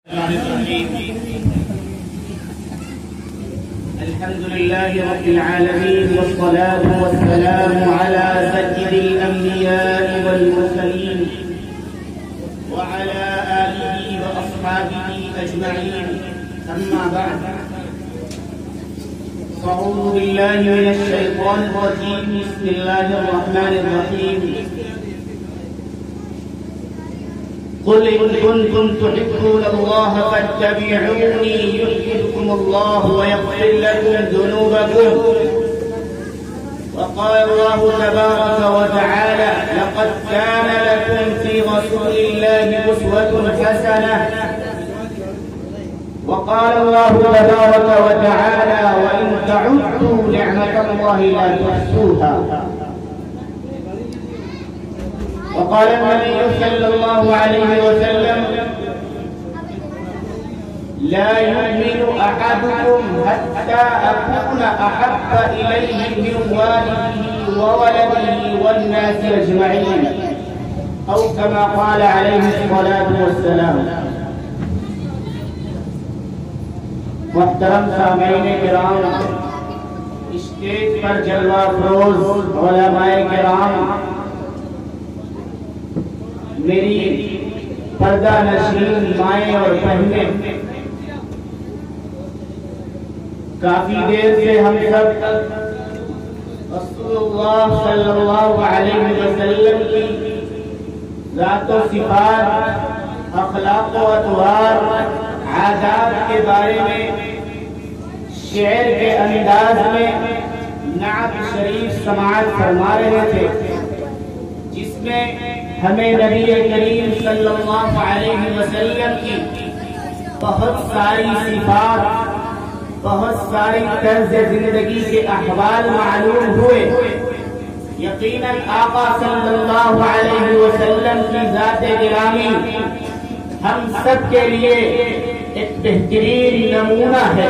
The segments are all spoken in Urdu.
الحمد لله رب العالمين والصلاة والسلام على سيد الأنبياء والمرسلين وعلى آله وأصحابه أجمعين، أما بعد، أعوذ بالله من الشيطان الرجيم، بسم الله الرحمن الرحيم. قل إن كنتم تحبون الله فاتبعوني يحببكم الله ويغفر لكم ذنوبكم. وقال الله تبارك وتعالى: لقد كان لكم في رسول الله أسوة حسنة. وقال الله تبارك وتعالى: وإن تعدوا نعمة الله لا تحصوها. وقال النبي صلى الله عليه وسلم: لا يؤمن أحدكم حتى أكون أحب إليه من والده وولده والناس أجمعين، أو كما قال عليه الصلاة والسلام. محترم سامعین کرام، اسٹیج پر جلوہ افروز علماء کرام، میری پردہ نشین مائیں اور بہنیں، کافی دیر سے ہم سب رسول اللہ صلی اللہ علیہ وسلم کی ذات و صفات، اخلاق و اطوار، عادات کے بارے میں شعر کے انداز میں نعت شریف سماعت فرما رہے تھے، جس میں ہمیں نبی کریم صلی اللہ علیہ وسلم کی بہت ساری صفات، بہت ساری طرز زندگی کے احوال معلوم ہوئے. یقیناً آقا صلی اللہ علیہ وسلم کی ذات گرامی ہم سب کے لیے ایک بہترین نمونہ ہے.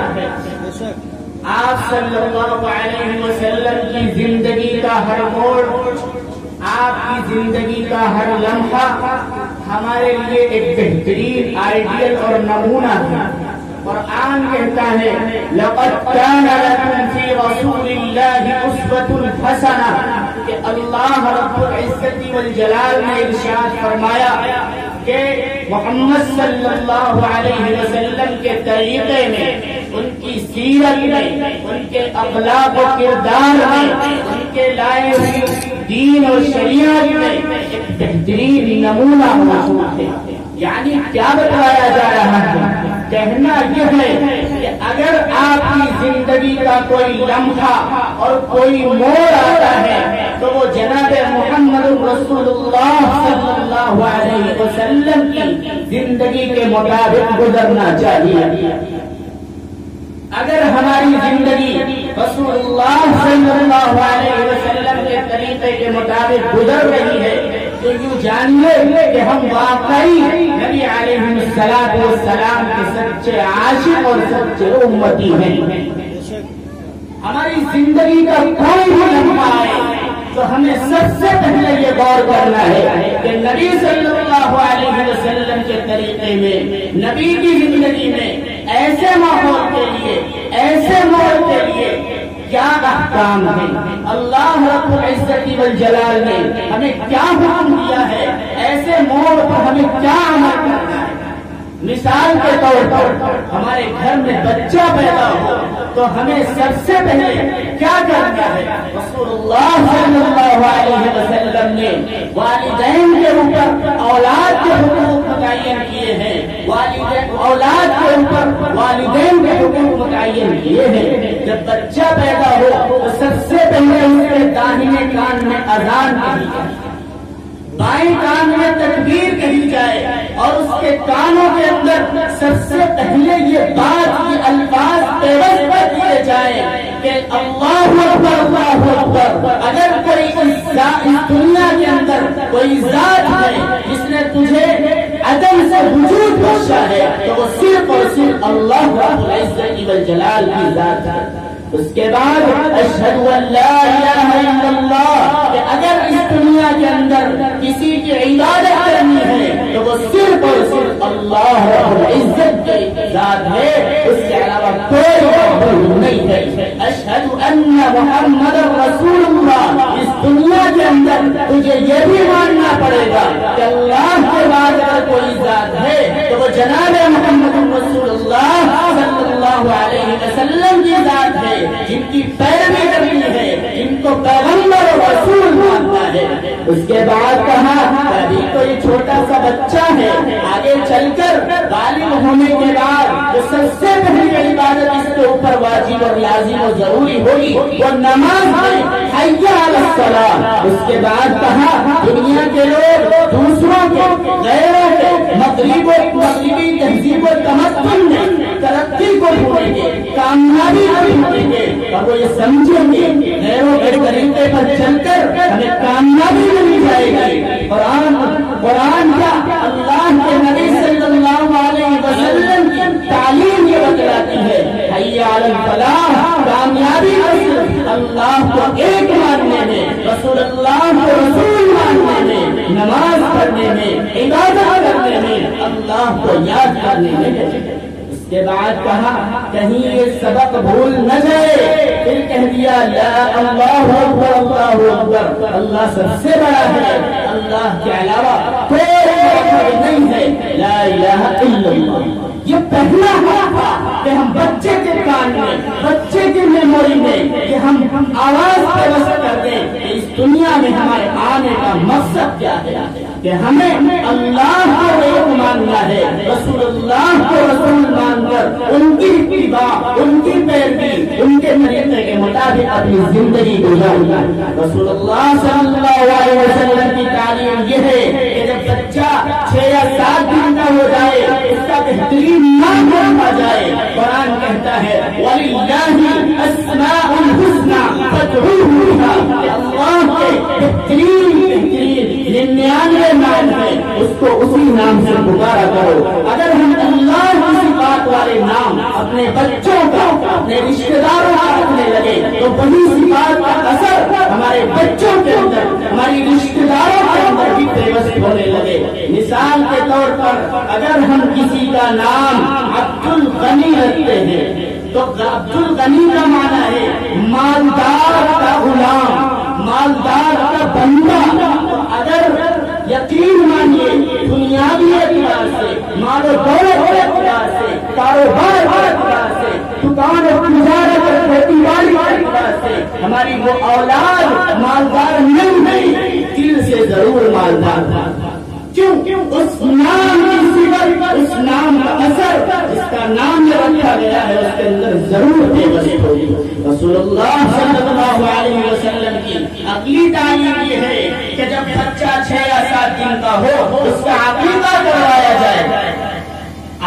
آپ صلی اللہ علیہ وسلم کی زندگی کا ہر موڑ، آپ کی زندگی کا ہر لمحہ ہمارے لیے ایک بہترین آئیڈیل اور نمونہ ہے. قرآن کہتا ہے: لَقَدْ كَانَ لَكُمْ فِي رَسُولِ اللَّهِ أُسْوَةٌ حَسَنَةٌ، کہ اللہ رب العزت والجلال نے ارشاد فرمایا کہ محمد صلی اللہ علیہ وسلم کے طریقے میں، ان کی سیرت میں، ان کے اخلاق و کردار میں، ان کے لائے ہوئے دین اور شریعت میں ایک بہترین نمونہ موجود ہے. یعنی کیا بتایا جا رہا ہے؟ کہنا یہ ہے کہ اگر آپ کی زندگی کا کوئی لمحہ اور کوئی موڑ آتا ہے تو وہ جناب محمد رسول اللہ صلی اللہ علیہ وسلم کی زندگی کے مطابق گزرنا چاہیے. اگر ہماری زندگی رسول اللہ صلی اللہ علیہ وسلم کے طریقے کے مطابق گزر رہی ہے تو یوں جانیے کہ ہم واقعی نبی علیہ السلام کے سچے عاشق اور سچے امتی ہیں. ہماری زندگی کا کوئی بھی لمحہ آئے تو ہمیں سب سے پہلے یہ غور کرنا ہے کہ نبی صلی اللہ علیہ وسلم کے طریقے میں، نبی کی زندگی میں ایسے ماحول کے لیے، ایسے موڑ کے لیے کیا احکام ہیں، اللہ رب العزت والجلال نے ہمیں کیا حکم دیا ہے، ایسے موڑ پر ہمیں کیا عمل کرنا ہے. مثال کے طور پر ہمارے گھر میں بچہ پیدا ہو تو ہمیں سب سے پہلے کیا کرنا ہے؟ رسول اللہ صلی اللہ علیہ وسلم نے والدین کے اوپر اولاد کے حقوق متعین کیے ہیں، اولاد کے اوپر والدین کے حقوق متعین کیے ہیں. جب بچہ پیدا ہو تو سب سے پہلے اس کے داہنے کان میں اذان کہی جائے، بائیں کان میں تکبیر کہی جائے، اور اس کے کانوں کے اندر سب سے پہلے یہ بات، یہ الفاظ پیوست کر دیے جائیں کہ اللہ اکبر، اللہ اکبر. اگر کوئی اس دنیا کے اندر کوئی ذات ہے جس نے تجھے عدم سے وجود بخشا ہے تو وہ صرف اور صرف اللہ رب العزت والجلال کی ذات ہے. اس کے بعد اشہد ان لا الہ الا اللہ، کہ اگر اس دنیا کے اندر کسی کی عبادت کرنی ہے تو وہ صرف اور صرف اللہ رب العزت کی ذات ہے، اس کے علاوہ کوئی معبود نہیں ہے۔ اشہد ان محمد رسول اللہ، اس دنیا کے اندر تجھے یہ بھی ماننا پڑے گا کہ اللہ کے بعد اگر کوئی ذات ہے تو وہ جناب محمد رسول اللہ صلی اللہ علیہ وسلم کی ذات ہے، جن کی پیروی کرنی ہے، جن کو پیغمبر و رسول ماننا ہے۔ اس کے بعد کہا ابھی تو یہ چھوٹا سا بچہ ہے، آگے چل کر بالغ ہونے کے بعد جو سب سے پہلی عبادت اس کے اوپر واجب اور لازم و ضروری ہوگی وہ نماز ہے، حی علی الصلاۃ۔ اس کے بعد کہا دنیا کے لوگ دوسروں کے، غیروں کے مغربی تہذیب و تمدن میں ترقی کو ڈھونڈیں گے، کامیابی کو ڈھونڈیں گے، اور وہ یہ سمجھیں گے غیروں کے طریقے پر چل کر ہمیں کامیابی مل جائے گی۔ قرآن کا اللہ کے نبی صلی اللہ علیہ وسلم کی تعلیم یہ بتلاتی ہے حی علی الفلاح، کامیابی صرف اللہ کو ایک ماننے میں، رسول اللہ کو رسول ماننے میں، نماز پڑھنے میں، عبادت کرنے میں، اللہ کو یاد کرنے میں ہے۔ اس کے بعد کہا کہیں یہ سبق بھول نہ جائے، پھر کہہ دیا لا اللہ اکبر اللہ اکبر، اللہ سب سے بڑا ہے، اللہ کے علاوہ کوئی معبود نہیں ہے، لا الہ الا اللہ۔ یہ پہلا حق تھا کہ ہم بچے کے کان میں، بچے کی میموری میں کہ ہم آواز پیوست کر دیں کہ اس دنیا میں ہمارے آنے کا مقصد کیا ہے، کہ ہمیں اللہ کو ایک ماننا ہے، رسول اللہ کو رسول مان کر ان کی اتباع، ان کی پیروی، ان کے طریقے کے مطابق اپنی زندگی گزارنا۔ رسول اللہ صلی اللہ علیہ وسلم کی تعلیم یہ ہے کہ جب بچہ 6 یا 7 دن کا ہو جائے اس کا بہترین نام رکھا جائے۔ قرآن کہتا ہے وَلِلَّهِ الْأَسْمَاءُ الْحُسْنَى فَادْعُوهُ بِهَا، کہ اللہ کے بہترین 99 نام ہے، اس کو اسی نام سے پکارا کرو۔ اگر ہم اللہ کی صفات والے نام اپنے بچوں کا، اپنے رشتہ داروں کا رکھنے لگے تو وہی صفات کا اثر ہمارے بچوں کے اندر، ہماری رشتہ داروں کے اندر بھی پیوست ہونے لگے۔ مثال کے طور پر اگر ہم کسی کا نام عبد الغنی رکھتے ہیں تو عبد الغنی کا معنی ہے مالدار کا غلام، مالدار کا بندہ۔ اگر یقین مانیے دنیاوی اعتبار سے، مال و دولت کے اعتبار سے، کاروبار کے اعتبار سے، دکان اور تجارت اور کھیتی باڑی کے اعتبار سے ہماری وہ اولاد مالدار نہیں ہے، دل سے ضرور مالدار تھا۔ کیوں؟ اس نام کی صفت، اس نام کا اثر، جس کا نام یہ رکھا گیا ہے اس کے اندر ضرور پیوست ہوگی۔ رسول اللہ صلی اللہ علیہ وسلم کی عقلی تعلیم یہ ہے کہ جب بچہ 6 یا 7 دن کا ہو اس کا عقیقہ کروایا جائے۔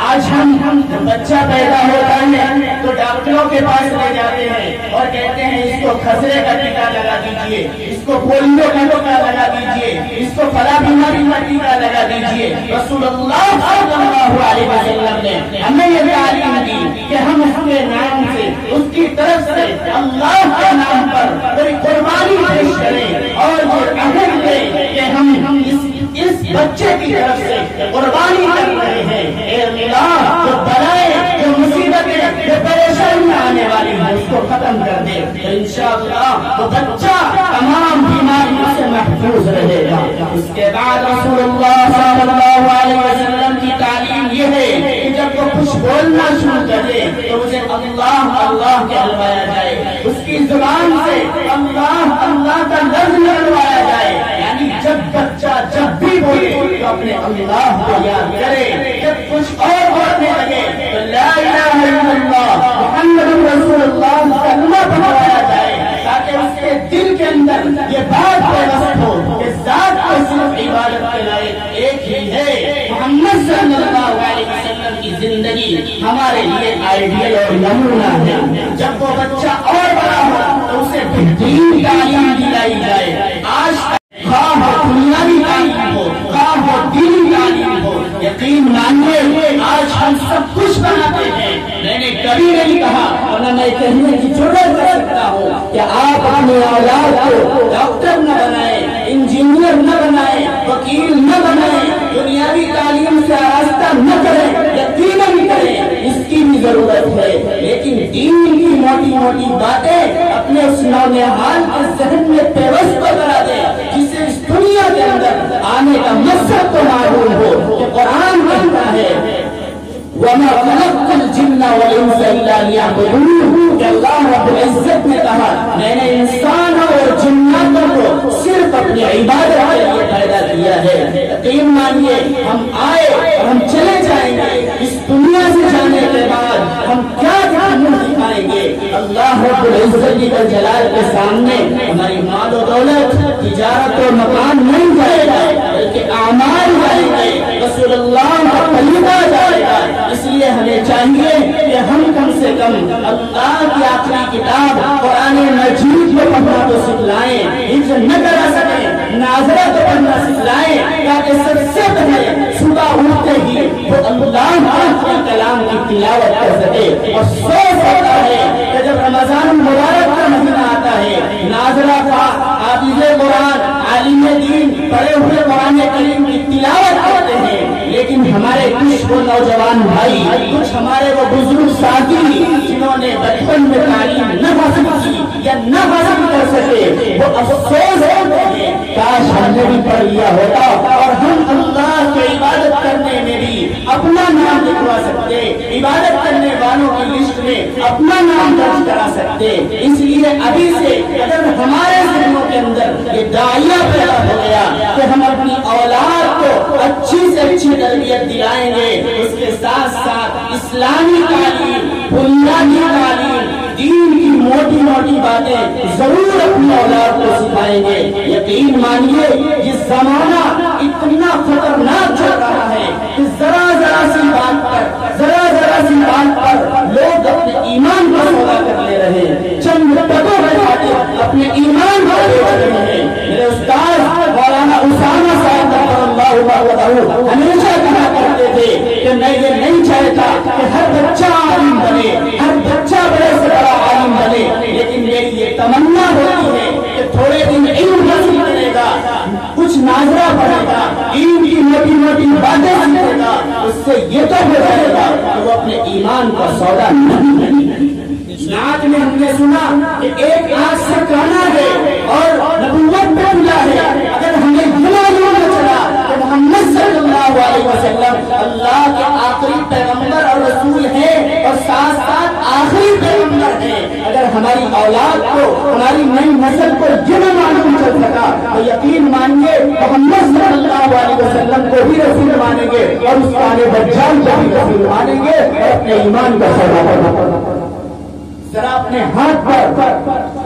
آج ہم جب بچہ پیدا ہوتا ہے تو ڈاکٹروں کے پاس لے جاتے ہیں اور کہتے ہیں اس کو خسرے کا ٹیکہ لگا دیجیے، اس کو پولیو کا ٹیکہ لگا دیجیے، اس کو فلاں بیماری کا ٹیکہ لگا دیجیے۔ رسول اللہ صلی اللہ علیہ وسلم نے ہمیں یہ تعلیم دی کہ ہم اس کے نام سے، اس کی طرف سے اللہ کے نام پر کوئی قربانی پیش کریں اور یہ عہد لیں کہ ہم اس بچے کی طرف سے قربانی کر رہے ہیں۔ اے اللہ جو بلائیں، جو مصیبتیں، جو پریشانیاں آنے والی ہیں اس کو ختم کر دے، تو انشاءاللہ وہ بچہ تمام بیماریوں سے محفوظ رہے گا۔ اس کے بعد رسول اللہ صلی اللہ علیہ وسلم کی تعلیم یہ ہے کہ جب وہ کچھ بولنا شروع کرے تو اسے اللہ اللہ کہلوایا جائے، اس کی زبان سے اللہ اللہ کا لفظ نکلوایا جائے، یعنی جب بچہ جب بھی بولے تو اپنے اللہ کو یاد کرے۔ جب کچھ اور بولنے لگے تو لا الہ الا اللہ محمد رسول اللہ کلمہ پڑھوایا جائے، تاکہ اس کے دل کے اندر یہ بات پیوست ہو کہ ذات کو صرف عبادت کے لائق ایک ہی ہے۔ محمد صلی اللہ علیہ وسلم کی زندگی ہمارے لیے آئیڈیل اور نمونہ ہے۔ جب وہ بچہ اور بڑا ہو تو اسے بہترین تعلیم دلائی جائے۔ آج خواہ ہو دنیاوی تعلیم ہو، خواہ ہو دینی تعلیم ہو، یقین مانیے آج ہم سب کچھ بناتے ہیں۔ میں نے کبھی نہیں کہا ورنہ میں کہنے کی ضرورت کر سکتا ہوں کہ آپ اپنے اولاد کو ڈاکٹر نہ بنائیں، انجینئر نہ بنائیں، وکیل نہ بنائیں، دنیاوی تعلیم سے آراستہ نہ کریں، یقیناً کریں دین کی موٹی موٹی باتیں اپنے اس نونہال کے ذہن میں پیوست کرا دے، جسے اس دنیا کے اندر آنے کا مقصد تو معلوم ہو کہ قرآن کہتا ہے وَمَا خَلَقْتُ الْجِنَّ وَالْإِنسَ إِلَّا لِيَعْبُدُونِ کہ اللہ رب العزت نے کہا میں نے انسانوں اور جناتوں کو صرف اپنی عبادت کے لیے پیدا کیا ہے۔ یقین مانیے ہم آئے اور ہم چلے جائیں گے، اس دنیا سے جانے کے بعد ہم کیا منہ دکھائیں گے؟ اللہ رب العزت کا جلال کے سامنے ہماری مال و دولت، تجارت و مکان نہیں جائے گا، بلکہ اعمال جائیں گے، رسول اللہ کا طریقہ جائے گا۔ اس لیے ہمیں چاہیے کہ ہم کم سے کم اللہ کی آخری کتاب قرآن مجید کو پڑھنا تو سکھلائیں، حفظ نہ کرا سکیں ناظرہ تو پڑھنا سکھلائیں، تاکہ سب سے پہلے صبح اٹھتے ہی وہ اللہ کے کلام کی تلاوت کر سکے۔ اور افسوس ہوتا ہے کہ جب رمضان مبارک کا مہینہ آتا ہے، ناظرہ کا حافظ قرآن عالم دین پڑھے ہوئے قرآن کریم کی تلاوت کرتے ہیں، لیکن ہمارے کچھ وہ نوجوان بھائی، کچھ ہمارے وہ بزرگ ساتھی جنہوں نے بچپن میں تعلیم نہ حاصل کی یا نہ حاصل کر سکے، وہ افسوس ہوتے ہیں کاش ہم نے بھی پڑھ لیا ہوتا اور ہم اللہ کی عبادت کرنے میں بھی اپنا نام لکھوا سکتے، عبادت کرنے والوں کی لسٹ میں اپنا نام درج کرا سکتے۔ اس لیے ابھی سے اگر ہمارے ذہنوں کے اندر یہ داعیہ پیدا ہو گیا کہ ہم اپنی اولاد کو اچھی سے اچھی تربیت دلائیں گے، اس کے ساتھ ساتھ اسلامی تعلیم، بنیادی تعلیم، دین کی موٹی موٹی باتیں ضرور اپنی اولاد کو سکھائیں گے۔ یقین مانیے یہ زمانہ اتنا خطرناک چل رہا ہے کہ ذرا ذرا سی بات پر لوگ اپنے ایمان کا سودا کر لے رہے ہیں، چند پتوں میں خاطر اپنے ایمان کو بیچ رہے ہیں۔ میرے استاد مولانا اسامہ صاحب ہمیشہ کہا کرتے تھے کہ میں یہ نہیں چاہتا کہ ہر بچہ عالم بنے، ہر بچہ بڑے سے بڑا عالم بنے، لیکن میری یہ تمنا ہوتی ہے کہ تھوڑے دن علم حاصل کرے گا، کچھ ناظرہ پڑھے گا، علم کی موٹی موٹی باتیں سیکھے گا، اس سے یہ تو ہو جائے گا کہ وہ اپنے ایمان کا سودا نہیں کرے۔ نعت میں ہم نے سنا کہ ایک آنکھ سے کانا ہے اور نبوت پہ ملا ہے۔ اگر ہمیں یہ معلوم نہ چلا کہ محمد صلی اللہ علیہ وسلم اللہ کے آخری پیغمبر اور رسول ہیں اور ساتھ ساتھ آخری پیغمبر ہیں، اگر ہماری اولاد کو، ہماری نئی نسل کو یہ نہ معلوم چل سکا تو یقین مانیے محمد صلی اللہ علیہ وسلم کو بھی رسول مانیں گے اور اس آنے دجال کو بھی رسول مانیں گے اور اپنے ایمان کا سودا کرنا۔ ذرا اپنے ہاتھ پر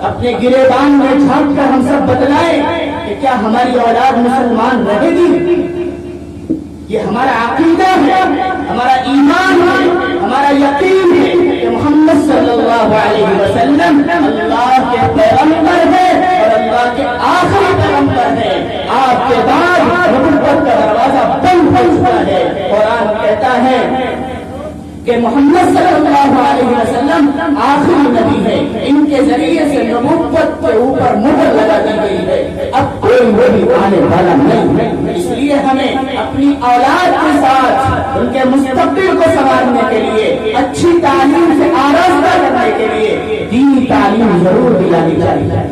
اپنے گریبان میں جھانک کر ہم سب بتلائیں کہ کیا ہماری اولاد مسلمان رہے گی؟ یہ ہمارا عقیدہ ہے، ہمارا ایمان ہے، ہمارا یقین ہے کہ محمد صلی اللہ علیہ وسلم اللہ کے پیغمبر ہے اور اللہ کے آخری پیغمبر ہے۔ آپ کے بعد نبوت کا دروازہ بند ہو چکا ہے۔ قرآن کہتا ہے کہ محمد صلی اللہ علیہ وسلم آخری نبی ہے، ان کے ذریعے سے نبوت کے اوپر مہر لگا دی گئی ہے، اب کوئی نبی آنے والا نہیں ہے۔ اس لیے ہمیں اپنی اولاد کے ساتھ ان کے مستقبل کو سنوارنے کے لیے، اچھی تعلیم سے آراستہ کرنے کے لیے دینی تعلیم ضرور دلانی چاہیے،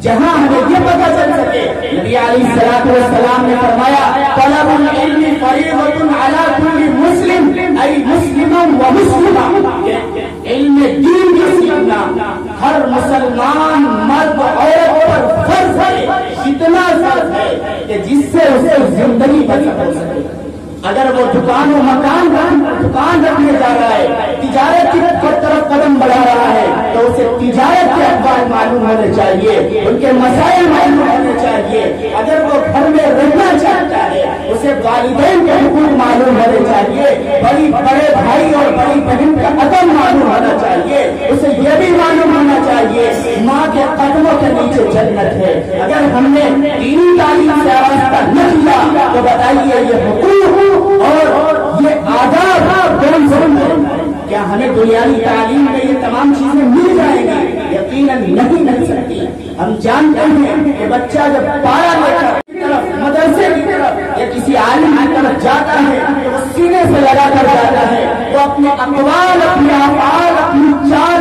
جہاں ہمیں یہ پتہ چل سکے۔ نبی علیہ الصلوۃ والسلام نے فرمایا طلب العلم فریضۃ علی کل مسلم ای مسلم و مسلمہ، علم دین کی سیکھنا ہر مسلمان مرد عورت پر فرض ہے، اتنا فرض ہے کہ جس سے اسے زندگی بسر ہو سکے۔ اگر وہ دکان و مکان دکان رکھنے جا رہا ہے، تجارت کی طرف قدم بڑھا رہا ہے، تو اسے تجارت کے اخبار معلوم ہونے چاہیے، ان کے مسائل معلوم ہونے چاہیے۔ اگر وہ گھر میں رہنا چاہتا ہے، اسے والدین کے حقوق معلوم ہونے چاہیے، بڑے بھائی اور بڑی بہن کا عدم معلوم ہونا چاہیے، اسے یہ بھی معلوم ہونا چاہیے ماں کے قدموں کے نیچے جنت ہے۔ اگر ہم نے دینی تعلیم سے آراستہ نہ کیا تو بتائیے یہ حقوق اور یہ آداب کون کون ہے؟ کیا ہمیں دنیاوی تعلیم میں یہ تمام چیزیں مل جائیں گی؟ یقیناً نہیں مل سکتی۔ ہم جانتے ہیں کہ بچہ جب پارا لے کر مدرسے کی طرف یا کسی عالم کی طرف جاتا ہے تو وہ سینے سے لگا کر جاتا ہے، وہ اپنے اقوال، اپنے افعال، اپنی چال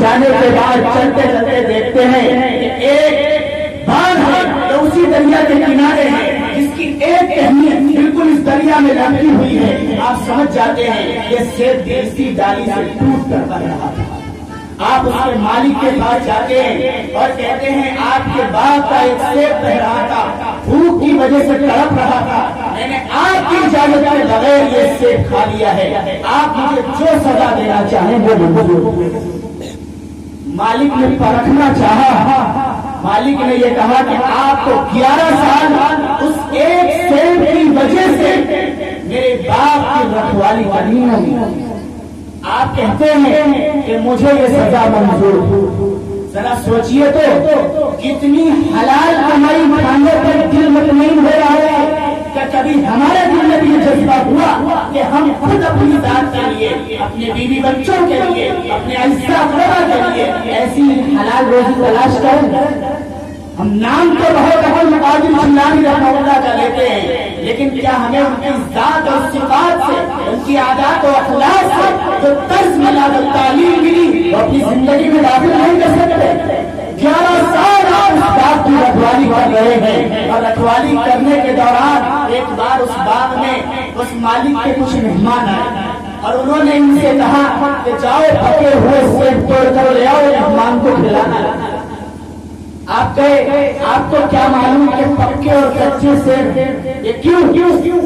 جانے کے بعد چلتے چلتے دیکھتے ہیں کہ ایک باغ ہے جو اسی دریا کے کنارے ہے، جس کی ایک اہمیت بالکل اس دریا میں لگی ہوئی ہے۔ آپ سمجھ جاتے ہیں یہ سیب اسی ڈالی سے ٹوٹ کر بہ رہا تھا۔ آپ اس کے مالک کے پاس جاتے ہیں اور کہتے ہیں آپ کے باغ کا ایک سیب بہ رہا تھا، بھوک کی وجہ سے تڑپ رہا تھا، میں نے آپ کی اجازت کے بغیر یہ سیب کھا لیا ہے، آپ مجھے جو سزا دینا چاہیں وہ منظور۔ مالک نے پرکھنا چاہا، مالک نے یہ کہا کہ آپ کو 11 سال اس ایک سیب کی وجہ سے میرے باغ کی رکھوالی کرنی ہوگی۔ آپ کہتے ہیں کہ مجھے یہ سزا منظور۔ ذرا سوچئے تو کتنی حلال کمائی کھانے پر دل مطمئن ہو رہا ہے کہ کبھی ہمارے دل میں بھی یہ جذبہ ہوا کہ ہم خود اپنی ذات کے لیے، اپنے بیوی بچوں کے لیے، اپنے عزیزہ اقربا کے لیے ایسی حلال روزی تلاش کریں۔ ہم نام تو بہت اہم قاضی شیلانی رحمہ اللہ کا لیتے ہیں، لیکن کیا ہمیں ان کی ذات اور صفات سے، ان کی عادات و اخلاق سے جو طرز ملا، جو تعلیم ملی، وہ اپنی زندگی میں داخل نہیں کر سکتے؟ 11 سال آپ اس باغ کی رکھوالی کر رہے ہیں، اور رکھوالی کرنے کے دوران ایک بار اس باغ میں اس مالک کے کچھ مہمان آئے اور انہوں نے ان سے کہا کہ جاؤ پکے ہوئے سیب توڑ کر لے آؤ، مہمان کو کھلانا۔ آپ کہے آپ کو کیا معلوم کہ پکے اور کچے سیب یہ کیوں؟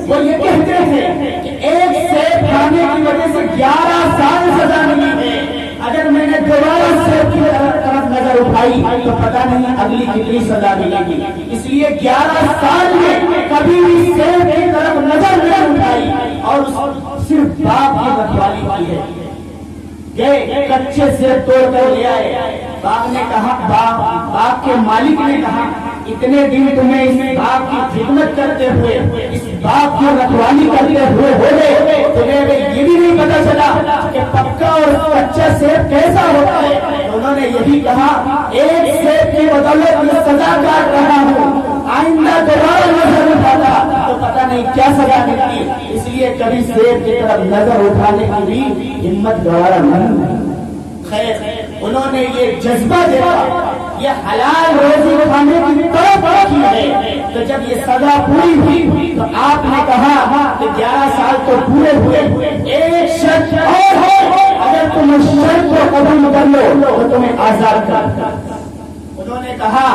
وہ یہ کہتے ہیں کہ ایک سیب کھانے کی وجہ سے 11 سال سزا ملی ہے، اگر میں نے دوبارہ سیب کی طرف نظر اٹھائی تو پتہ نہیں اگلی کتنی سزا ملے گی، اس لیے 11 سال میں کبھی بھی سیب کی طرف نظر نہیں اٹھائی اور صرف باغ کی رکھوالی کی ہے۔ گئے کچے سیب توڑ کر لے آئے، باغ نے کہا، باغ کے مالک نے کہا اتنے دن تمہیں اس باغ کی خدمت کرتے ہوئے، اس باغ کی رکھوالی کرتے ہوئے ہو گئے، تمہیں یہ بھی نہیں پتا چلا کہ پکا اور کچا سیب کیسا ہوتا ہے۔ انہوں نے یہی کہا ایک سیب کی بدولت میں سزا کاٹ رہا ہوں، آئندہ دوبارہ نظر اٹھاتا تو پتہ نہیں کیا سزا ملتی، اس لیے کبھی سیب کی طرف نظر اٹھانے کی بھی ہمت گوارا نہیں۔ خیر انہوں نے یہ جذبہ دیکھا، یہ حلال روزی کھانے کی طرف رکھی ہے، تو جب یہ سزا پوری ہوئی تو آپ نے کہا کہ 11 سال تو پورے ہوئے، ایک شرط اور ہے، اگر تم اس شرط کو قبول کر لو تو تمہیں آزاد کر۔ انہوں نے کہا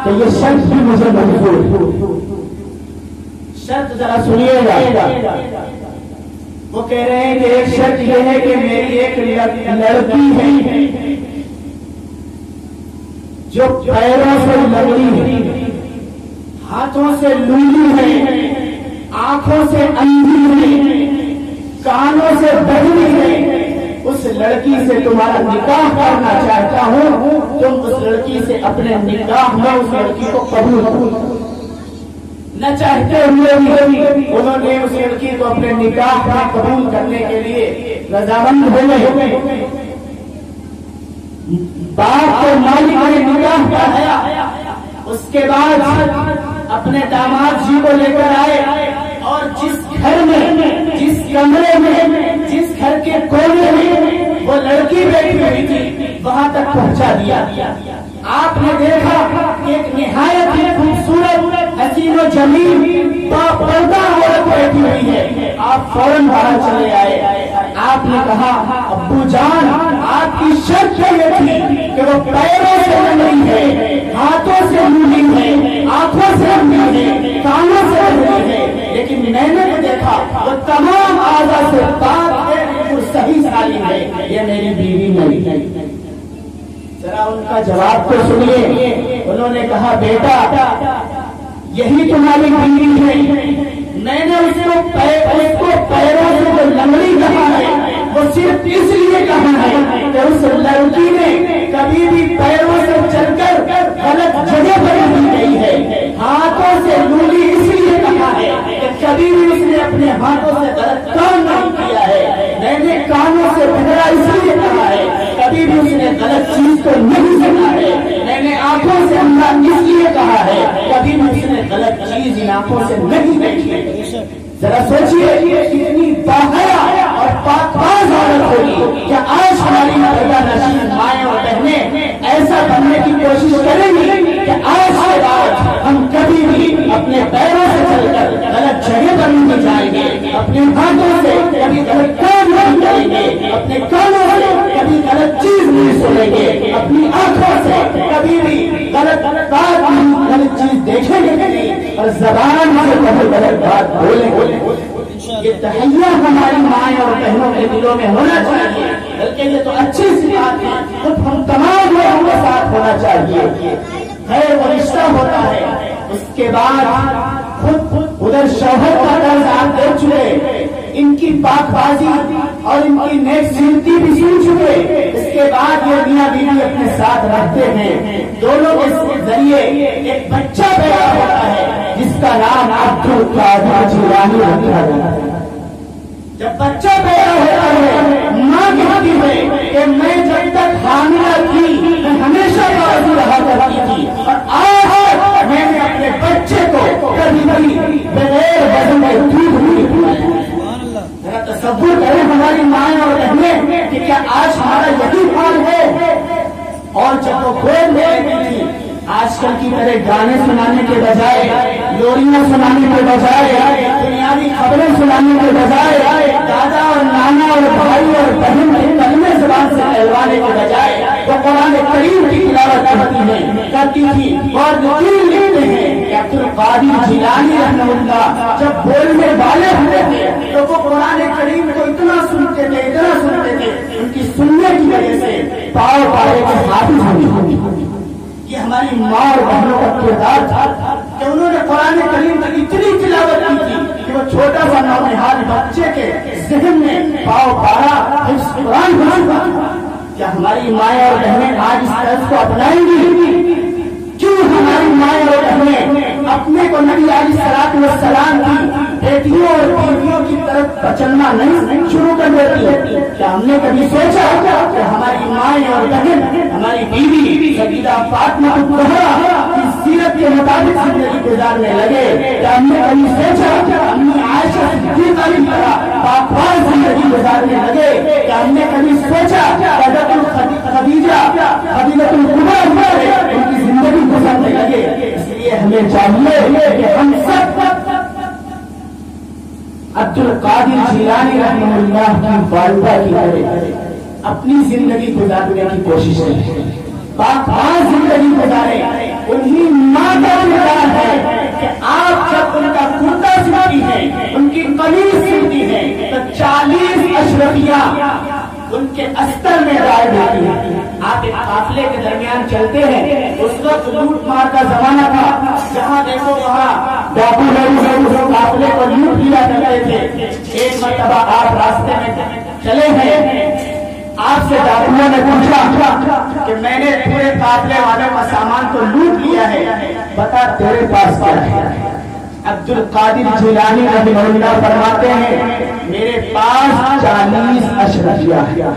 کہ یہ شرط بھی مجھے منظور۔ شرط ذرا سنیے گا، وہ کہہ رہے ہیں کہ ایک شرط یہ ہے کہ میری ایک لڑکی ہے جو پیروں سے لگڑی ہے، ہاتھوں سے لولی ہے، آنکھوں سے اندھی ہے، کانوں سے بہری ہے، اس لڑکی سے تمہارا نکاح کرنا چاہتا ہوں، تم اس لڑکی سے اپنے نکاح میں اس لڑکی کو قبول کرو۔ نہ چاہتے ہوئے بھی انہوں نے اس لڑکی کو اپنے نکاح میں قبول کرنے کے لیے رضامند ہوئے۔ باپ کے مالک نے نکاح پڑھایا، اس کے بعد اپنے داماد جی کو لے کر آئے اور جس گھر میں، جس کمرے میں، جس گھر کے کونے میں وہ لڑکی بیٹھی ہوئی تھی وہاں تک پہنچا دیا۔ آپ نے دیکھا کہ ایک نہایت ہی خوبصورت حسین و جمیل باپردہ عورت بیٹھی ہوئی ہے، آپ فوراً باہر چلے آئے۔ آپ نے کہا ابو جان آپ کی شرط یہ تھی کہ وہ پیروں سے لگی ہے، ہاتھوں سے لولی ہے، آنکھوں سے اندھی ہے، کانوں سے بہری ہے، لیکن میں نے دیکھا وہ تمام اعضاء سے پاک ہے، وہ صحیح سالم ہے، یہ میری بیوی نہیں۔ ذرا ان کا جواب تو سنیے۔ انہوں نے کہا بیٹا یہی تمہاری بیوی ہے، میں نے اس کو پیروں سے جو لنگڑی کہا ہے وہ صرف اس لیے کہا ہے کہ اس لڑکی نے کبھی بھی پیروں سے چل کر غلط جگہ پر نہیں گئی ہے، ہاتھوں سے لولی اس لیے کہا ہے کہ کبھی بھی اس نے اپنے ہاتھوں سے غلط کام نہیں کیا ہے، میں نے کانوں سے بہرا اس لیے کہا ہے کبھی بھی اس نے غلط چیز کو نہیں سنا ہے، میں نے آنکھوں سے اندھا اس لیے کہا ہے کبھی بھی اس نے غلط چیز ان آنکھوں سے نہیں دیکھی ہے۔ ذرا سوچیے کتنی باحیا اور پاکباز عورت ہوگی کہ آج ہماری پردہ نشین مائیں اور کریں گے کہ آج کے بعد ہم کبھی بھی اپنے پیروں سے چل کر غلط جگہ پر نہیں جائیں گے، اپنے ہاتھوں سے کبھی غلط کام نہیں کریں گے، اپنے کانوں سے کبھی غلط چیز نہیں سنیں گے، اپنی آنکھوں سے کبھی بھی غلط بات نہیں، غلط چیز دیکھیں گے نہیں، اور زبان سے کبھی غلط بات بولیں گے۔ یہ تحیہ ہماری مائیں اور بہنوں کے دلوں میں ہونا چاہیے، بلکہ یہ تو اچھی سی بات ہے، خود ہم تمام لوگوں کے ساتھ ہونا چاہیے۔ خیر وہ رشتہ ہوتا ہے، اس کے بعد خود ادھر شوہر کا قرض آپ دیکھ چکے، ان کی پاک بازی اور ان کی نیک سیرتی بھی سن چکے، اس کے بعد یہ میاں بیوی اپنے ساتھ رہتے ہیں، دونوں کے ذریعے ایک بچہ پیدا ہوتا ہے جس کا نام عبدالقادر جیلانی رکھا جاتا ہے۔ جب بچہ پیدا ہوتا ہے ماں کہتی ہے کہ میں جب تک حاملہ تھی میں ہمیشہ بازی رہا کرتی تھی، اور آج میں نے اپنے بچے کو کبھی بھی بغیر وزن کے دودھ نہیں پلایا۔ ذرا تصور کریں ہماری مائیں اور بہنیں کہ کیا آج ہمارا یہی حال ہے؟ اور جب وہ گود میں لیتی تھی، آج کل کی طرح گانے سنانے کے بجائے، لوریاں سنانے کے بجائے، دنیاوی خبریں سنانے کے بجائے، دادا اور نانا اور بھائی اور بہن کے کلمے زبان سے کہلوانے کے بجائے وہ قرآن کریم کی تلاوت کرتی تھی۔ اور یقین لیتے ہیں کہ عبدالقادر جیلانی رحمہ اللہ جب بولنے والے ہوتے تھے تو وہ قرآن کریم کو اتنا سنتے تھے، اتنا سنتے تھے، ان کی سننے کی وجہ سے پاؤ پاؤ کے حافظ ہوئی۔ یہ ہماری ماں اور بہنوں کا کردار تھا کہ انہوں نے قرآن کریم کی اتنی تلاوت کی تھی کہ وہ چھوٹا سا نونہال بچے کے ذہن میں پاؤ پارا حفظ قرآن ہو چکا تھا۔ کیا ہماری مائیں اور بہنیں آج اس طرز کو اپنائیں گی؟ کیوں ہماری مائیں اور بہنیں اپنے کو نبی علیہ السلام کی بیٹیوں اور بیویوں کی طرف چلنا نہیں شروع کر دیتی؟ کیا ہم نے کبھی سوچا کہ ہماری مائیں اور بہن، ہماری بیوی سیدہ فاطمہ الزہرا کی سیرت کے مطابق زندگی گزارنے لگے؟ کیا ہم نے کبھی سوچا کہ امی عائشہ صدیقہ کی طرح پاکباز زندگی گزارنے لگے؟ کیا ہم نے کبھی سوچا کہ خدیجہ الکبریٰ ان کی زندگی گزارنے لگے؟ اس لیے ہمیں چاہیے کہ ہم سب عبدالقادر جیلانی رحمہ اللہ کی والدہ کی طرح اپنی زندگی گزارنے کی کوشش کریں، پاکباز زندگی گزاریں۔ انہی ماں کا کردار ہے کہ آپ جب ان کا کرتا سنتی ہیں، ان کی قمیص سنتی ہیں، تو 40 اشرفیاں ان کے استر میں غائب ہوتی ہیں۔ آپ ایک قافلے کے درمیان چلتے ہیں، اس وقت لوٹ مار کا زمانہ تھا، جہاں دیکھو وہاں ڈاکو لوگ قافلے کو لوٹ لیا کرتے تھے۔ ایک مرتبہ آپ راستے میں چلے ہیں، آپ سے ڈاکوؤں نے پوچھا کہ میں نے پورے قافلے والوں کا سامان تو لوٹ لیا ہے، بتا تیرے پاس کیا ہے؟ عبدالقادر جیلانی رحمہ اللہ فرماتے ہیں میرے پاس 40 اشرفیاں ہیں۔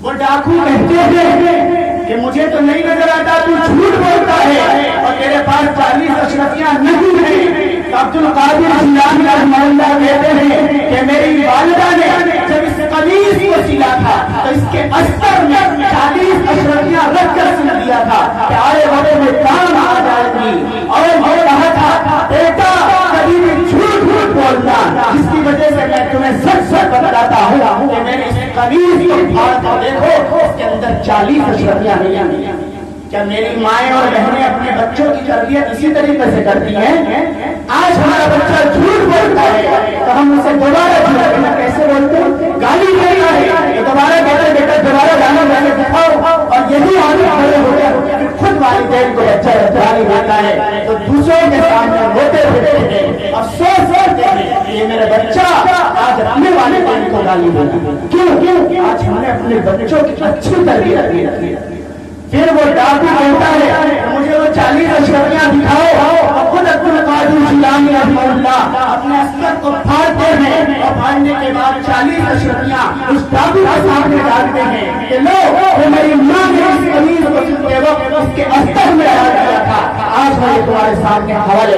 وہ ڈاکو کہتے ہیں کہ مجھے تو نہیں نظر آتا، تو جھوٹ بولتا ہے اور تیرے پاس 40 اشرفیاں نہیں ہیں۔ عبدالقادر جیلانی رحمہ اللہ کہتے ہیں کہ میری والدہ نے جب اس قمیص کو سلا تھا تو اس کے استر میں 40 اشرفیاں رکھ کر سل دیا تھا کہ آئے وقت میں کام آ جائے گی، اور یہ کہا تھا بیٹا کبھی بھی جھوٹ بولنا، جس کی وجہ سے میں تمہیں سچ بتاتا ہوں کہ میں نے اس قمیص کو پھاڑ کر دیکھو اس کے اندر 40 اشرفیاں نہیں۔ کیا میری مائیں اور بہنیں اپنے بچوں کی تربیت اسی طریقے سے کرتی ہیں؟ آج ہمارا بچہ جھوٹ بولتا ہے تو ہم اسے دوبارہ جھوٹ کیسے بولتے ہیں؟ گالی دینا ہے، دوبارہ بیٹا دوبارہ گانا گا کے دکھاؤ، اور یہی عادت کھڑے ہو گیا۔ خود والدین کو بچہ گالی دیتا ہے تو دوسروں کے سامنے روتے پھرتے ہیں، افسوس کرتے ہیں یہ میرا بچہ آج اپنے والدین کو گالی دیتا ہے۔ کیوں؟ آج ہم نے اپنے بچوں کی اچھی تربیت کی۔ پھر وہ ڈاکو کہتا ہے مجھے وہ 40 اشرفیاں دکھاؤ، اور خود عبدالقادر جیلانی رحمہ اللہ اپنے استر کو پھاڑتے ہیں، اور پھاڑنے کے بعد 40 اشرفیاں اس ڈاکو کے سامنے ڈالتے ہیں کہ لو وہ میری ماں نے اس قمیص کو سلتے وقت اس کے استر میں ڈال دیا تھا، آج میں تمہارے سامنے حوالے۔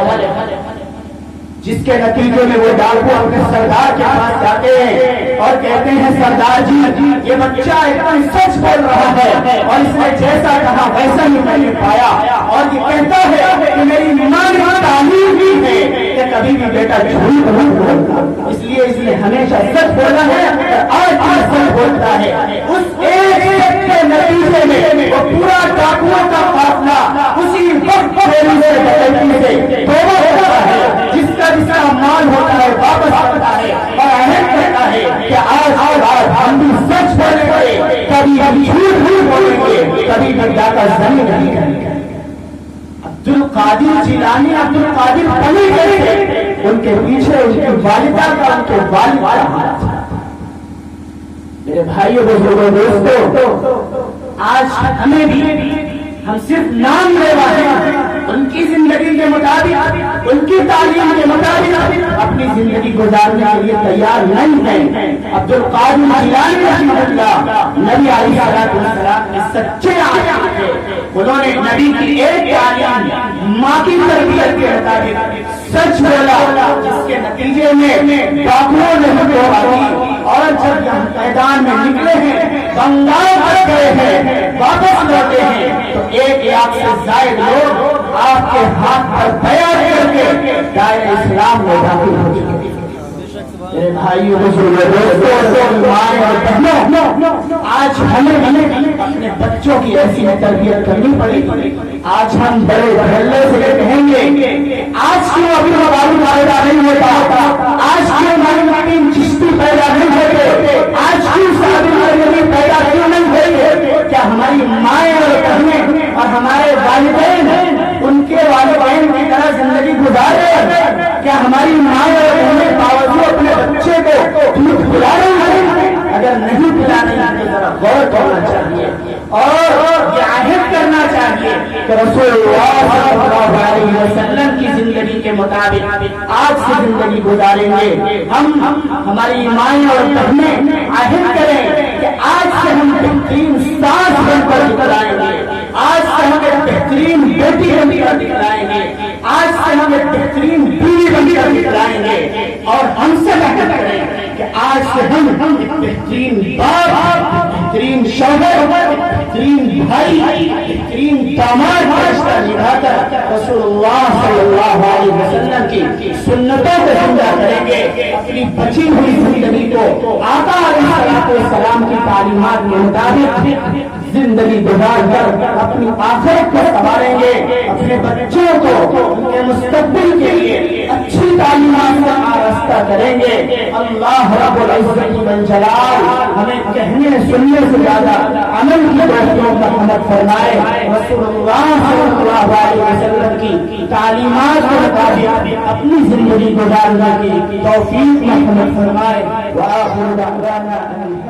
جس کے نتیجے میں وہ ڈاکو اپنے سردار کے پاس جاتے ہیں اور کہتے ہیں سردار جی یہ بچہ ایک دم سچ بول رہا ہے اور اس نے جیسا کہا ویسا ہی میں نے پایا، اور یہ کہتا ہے کہ میری ماں نے تعلیم دی ہے کہ کبھی بھی بیٹا جھوٹ نہیں بولتا، اس لیے ہمیشہ سچ بولا ہے اور آج بھی سچ بولتا ہے۔ اس ایک شک کے نتیجے میں وہ پورا ڈاکوؤں کا قافلہ اسی وقت چوری سے ڈکیتی سے توبہ کرتا ہے، جس کا مال ہوتا ہے واپس آتا ہے اور عہد کرتا ہے کہ آج ہم بھی سچ بولیں گے، کبھی ہم جھوٹ نہیں بولیں گے، کبھی بھی ڈاکہ زنی نہیں کریں گے۔ عبد القادر جیلانی عبد القادر بنے گئے تھے، ان کے پیچھے ان کی والدہ کا ان کے والد کا ہاتھ تھا۔ میرے بھائیوں بزرگوں دوستوں، آج ہمیں بھی ہم صرف نام لیوا ہیں، ان کی زندگی کے مطابق ان کی تعلیم کے مطابق اپنی زندگی گزارنے کے لیے تیار نہیں ہیں۔ عبد القادر جیلانی رحمہ اللہ نبی علیہ السلام کے سچے عاشق تھے، انہوں نے نبی کی ایک تعلیم ماں کی تربیت کے مطابق سچ بولا، جس کے نتیجے میں ڈاکوؤں نے توبہ کی، اور جب ہم میدان میں نکلے ہیں، بنگال بچ گئے ہیں، واپس لوٹے ہیں تو 1 لاکھ سے زائد لوگ آپ کے ہاتھ پر بیعت کر کے دائرہ اسلام میں داخل ہو چکے۔ میرے بھائیوں دوستوں، آج ہمیں اپنے بچوں کی ایسی تربیت کرنی پڑی۔ آج ہم بڑے دھڑلے سے کہیں گے آج کیوں ابھی ہماری پیدا نہیں ہوتا، آج کیوں معین چشتی پیدا نہیں ہوتے، آج کیوں صاحب پیدا کیوں نہیں ہوئے؟ کیا ہماری مائیں اور بہنیں اور ہمارے والدین ان کے والدین کی طرح زندگی گزار رہے ہیں؟ کیا ہماری مائیں اور بہنیں باوجود اپنے بچے کو دودھ پلا رہی ہیں؟ اگر نہیں پلا رہی ہیں تو ذرا غور کرنا چاہیے اور یہ عہد کرنا چاہیے کہ رسول اللہ صلی اللہ علیہ وسلم کی زندگی کے مطابق آج سے زندگی گزاریں گے۔ ہم ہماری مائیں اور بہنیں عہد کریں کہ آج سے ہم بہترین ساس بن کر دکھلائیں گے، آج سے ہم ایک بہترین بیٹی بن کر دکھلائیں گے، آج سے ہم ایک بہترین بیوی بن کر دکھلائیں گے، اور ہم سے عہد کریں کہ آج سے ہم ایک بہترین باپ، بہترین شوہر، بہترین بھائی، بہترین داماد کا رشتہ نبھا کر رسول اللہ صلی اللہ علیہ وسلم کی سنتوں کو زندہ کریں گے، اپنی بچی ہوئی زندگی کو آقا علیہ السلام کی تعلیمات کے مطابق زندگی گزار کر اپنی آخرت کو سنواریں گے، اپنے بچوں کو ان کے مستقبل کے لیے اچھی تعلیمات سے آراستہ کریں گے۔ اللہ رب العزت والجلال ہمیں کہنے سننے سے زیادہ عمل کی توفیق مرحمت فرمائے، رسول اللہ صلی اللہ علیہ وسلم کی تعلیمات کے مطابق اپنی زندگی گزارنے کی توفیق مرحمت فرمائے۔ وآخر دعوانا